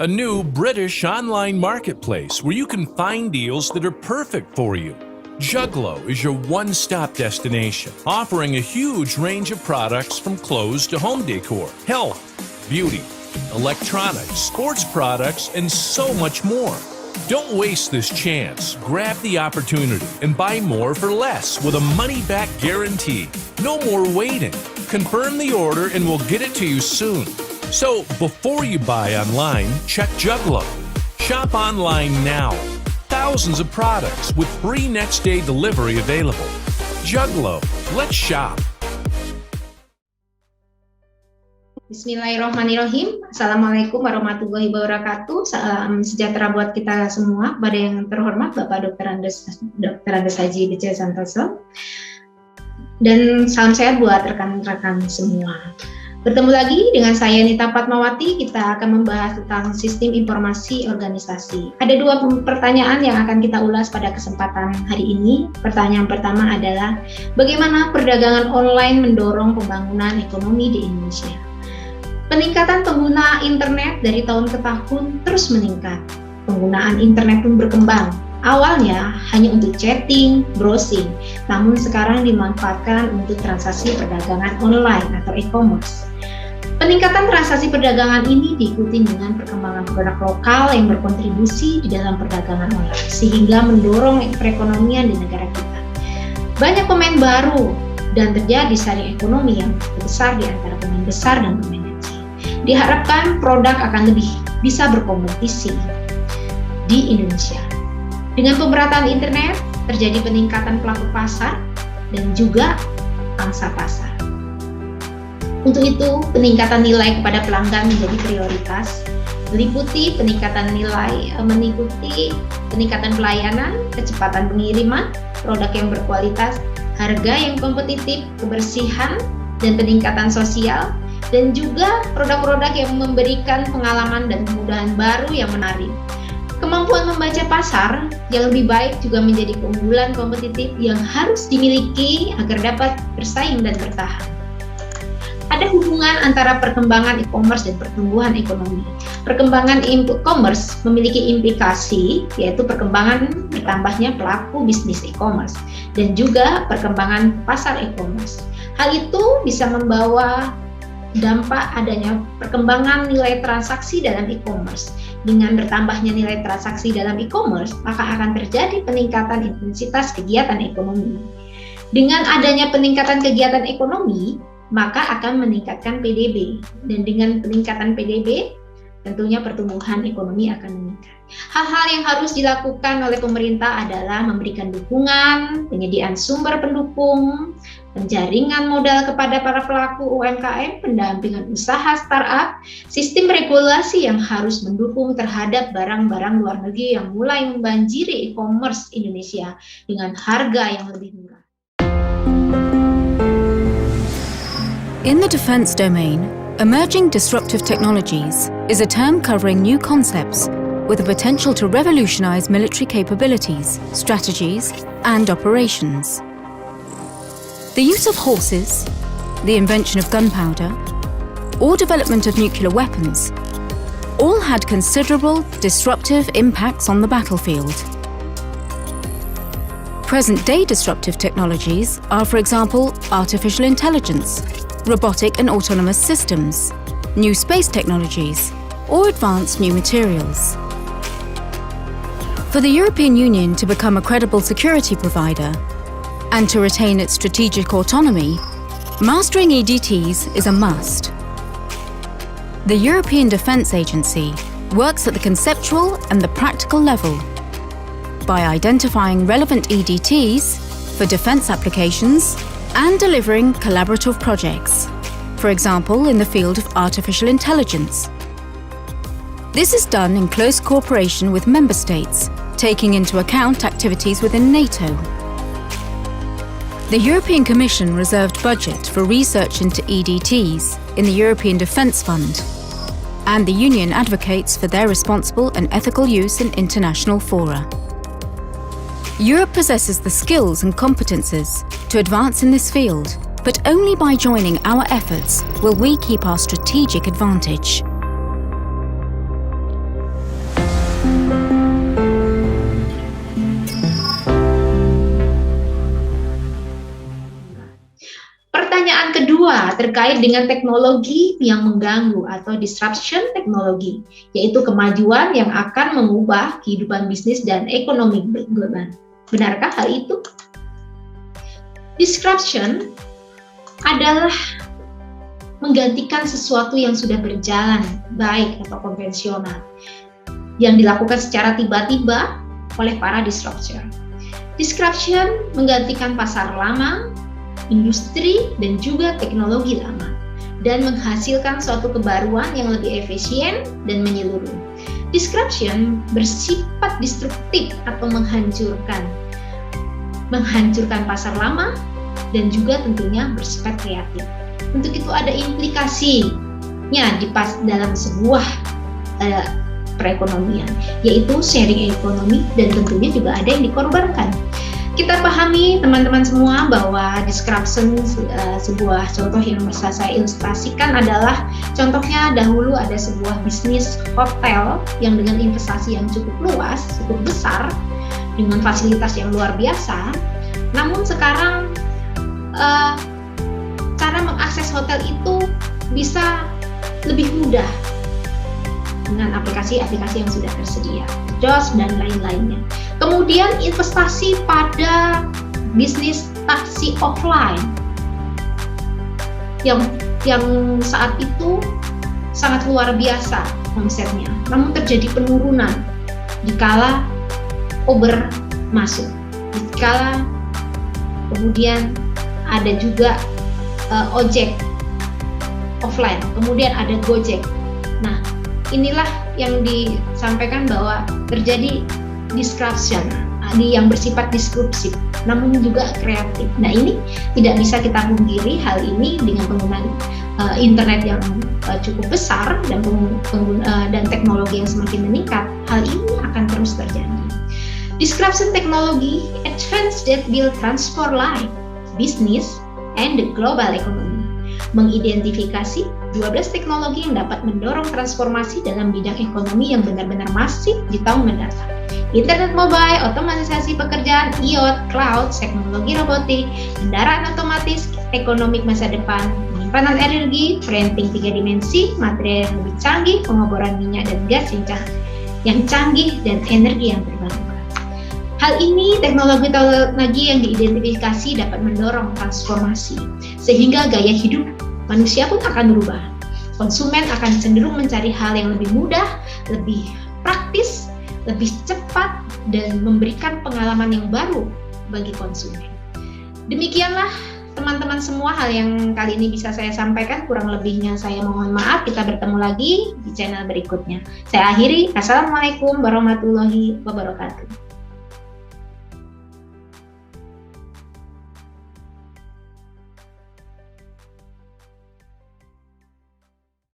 a new British online marketplace where you can find deals that are perfect for you. Juglo is your one-stop destination, offering a huge range of products from clothes to home decor, health, beauty, electronics, sports products, and so much more. Don't waste this chance. Grab the opportunity and buy more for less with a money-back guarantee. No more waiting. Confirm the order and we'll get it to you soon. So before you buy online, check Juglo. Shop online now. Thousands of products with free next-day delivery available. Juglo. Let's shop. Bismillahirrahmanirrahim. Assalamualaikum warahmatullahi wabarakatuh. Salam sejahtera buat kita semua. Pada yang terhormat Bapak Dr. Andes Haji B.C. Santoso. Dan salam sehat buat rekan-rekan semua. Bertemu lagi dengan saya Nita Fatmawati. Kita akan membahas tentang sistem informasi organisasi. Ada dua pertanyaan yang akan kita ulas pada kesempatan hari ini. Pertanyaan pertama adalah bagaimana perdagangan online mendorong pembangunan ekonomi di Indonesia? Peningkatan pengguna internet dari tahun ke tahun terus meningkat. Penggunaan internet pun berkembang. Awalnya hanya untuk chatting, browsing, namun sekarang dimanfaatkan untuk transaksi perdagangan online atau e-commerce. Peningkatan transaksi perdagangan ini diikuti dengan perkembangan produk lokal yang berkontribusi di dalam perdagangan online, sehingga mendorong perekonomian di negara kita. Banyak pemain baru dan terjadi saring ekonomi yang besar di antara pemain besar dan pemain kecil. Diharapkan produk akan lebih bisa berkompetisi di Indonesia. Dengan pemerataan internet, terjadi peningkatan pelaku pasar dan juga pangsa pasar. Untuk itu, peningkatan nilai kepada pelanggan menjadi prioritas, meliputi peningkatan pelayanan, kecepatan pengiriman, produk yang berkualitas, harga yang kompetitif, kebersihan, dan peningkatan sosial, dan juga produk-produk yang memberikan pengalaman dan kemudahan baru yang menarik. Kemampuan membaca pasar yang lebih baik juga menjadi keunggulan kompetitif yang harus dimiliki agar dapat bersaing dan bertahan. Ada hubungan antara perkembangan e-commerce dan pertumbuhan ekonomi. Perkembangan e-commerce memiliki implikasi, yaitu perkembangan bertambahnya pelaku bisnis e-commerce dan juga perkembangan pasar e-commerce. Hal itu bisa membawa dampak adanya perkembangan nilai transaksi dalam e-commerce. Dengan bertambahnya nilai transaksi dalam e-commerce, maka akan terjadi peningkatan intensitas kegiatan ekonomi. Dengan adanya peningkatan kegiatan ekonomi, maka akan meningkatkan PDB. Dan dengan peningkatan PDB, tentunya pertumbuhan ekonomi akan meningkat. Hal-hal yang harus dilakukan oleh pemerintah adalah memberikan dukungan, penyediaan sumber pendukung, penjaringan modal kepada para pelaku UMKM, pendampingan usaha startup, sistem regulasi yang harus mendukung terhadap barang-barang luar negeri yang mulai membanjiri e-commerce Indonesia dengan harga yang lebih murah. In the defense domain, emerging disruptive technologies is a term covering new concepts with the potential to revolutionize military capabilities, strategies, and operations. The use of horses, the invention of gunpowder, or development of nuclear weapons all had considerable disruptive impacts on the battlefield. Present-day disruptive technologies are, for example, artificial intelligence, robotic and autonomous systems, new space technologies, or advanced new materials. For the European Union to become a credible security provider and to retain its strategic autonomy, mastering EDTs is a must. The European Defence Agency works at the conceptual and the practical level by identifying relevant EDTs for defence applications and delivering collaborative projects, for example in the field of artificial intelligence. This is done in close cooperation with member states, taking into account activities within NATO. The European Commission reserved budget for research into EDTs in the European Defence Fund, and the Union advocates for their responsible and ethical use in international fora. Europe possesses the skills and competences to advance in this field, but only by joining our efforts will we keep our strategic advantage. Nah, terkait dengan teknologi yang mengganggu atau disruption teknologi, yaitu kemajuan yang akan mengubah kehidupan bisnis dan ekonomi global. Benarkah hal itu? Disruption adalah menggantikan sesuatu yang sudah berjalan baik atau konvensional yang dilakukan secara tiba-tiba oleh para disruptor. Disruption menggantikan pasar lama, industri, dan juga teknologi lama, dan menghasilkan suatu kebaruan yang lebih efisien dan menyeluruh. Disruption bersifat destruktif atau menghancurkan pasar lama, dan juga tentunya bersifat kreatif. Untuk itu ada implikasinya dalam sebuah perekonomian, yaitu sharing ekonomi, dan tentunya juga ada yang dikorbankan. Kita pahami teman-teman semua bahwa disruption, sebuah contoh yang bisa saya ilustrasikan adalah contohnya dahulu ada sebuah bisnis hotel yang dengan investasi yang cukup luas, cukup besar, dengan fasilitas yang luar biasa. Namun sekarang cara mengakses hotel itu bisa lebih mudah dengan aplikasi-aplikasi yang sudah tersedia, JOS dan lain-lainnya. Kemudian investasi pada bisnis taksi offline yang saat itu sangat luar biasa omsetnya, namun terjadi penurunan dikala Uber masuk, dikala kemudian ada juga ojek offline, kemudian ada Gojek. Nah, inilah yang disampaikan bahwa terjadi disruption yang bersifat disruptif, namun juga kreatif. Nah, ini tidak bisa kita pungkiri hal ini dengan penggunaan internet yang cukup besar dan teknologi yang semakin meningkat. Hal ini akan terus terjadi. Disruption teknologi advance that will transform life, business, and the global economy. Mengidentifikasi 12 teknologi yang dapat mendorong transformasi dalam bidang ekonomi yang benar-benar masif di tahun mendatang. Internet mobile, otomatisasi pekerjaan, IoT, cloud, teknologi robotik, kendaraan otomatis, ekonomi masa depan, penyimpanan energi, printing 3 dimensi, material yang lebih canggih, pengeboran minyak dan gas yang canggih, dan energi yang terbarukan. Hal ini teknologi yang diidentifikasi dapat mendorong transformasi, sehingga gaya hidup manusia pun akan berubah. Konsumen akan cenderung mencari hal yang lebih mudah, lebih praktis, lebih cepat, dan memberikan pengalaman yang baru bagi konsumen. Demikianlah teman-teman semua hal yang kali ini bisa saya sampaikan. Kurang lebihnya saya mohon maaf. Kita bertemu lagi di channel berikutnya. Saya akhiri. Assalamualaikum warahmatullahi wabarakatuh.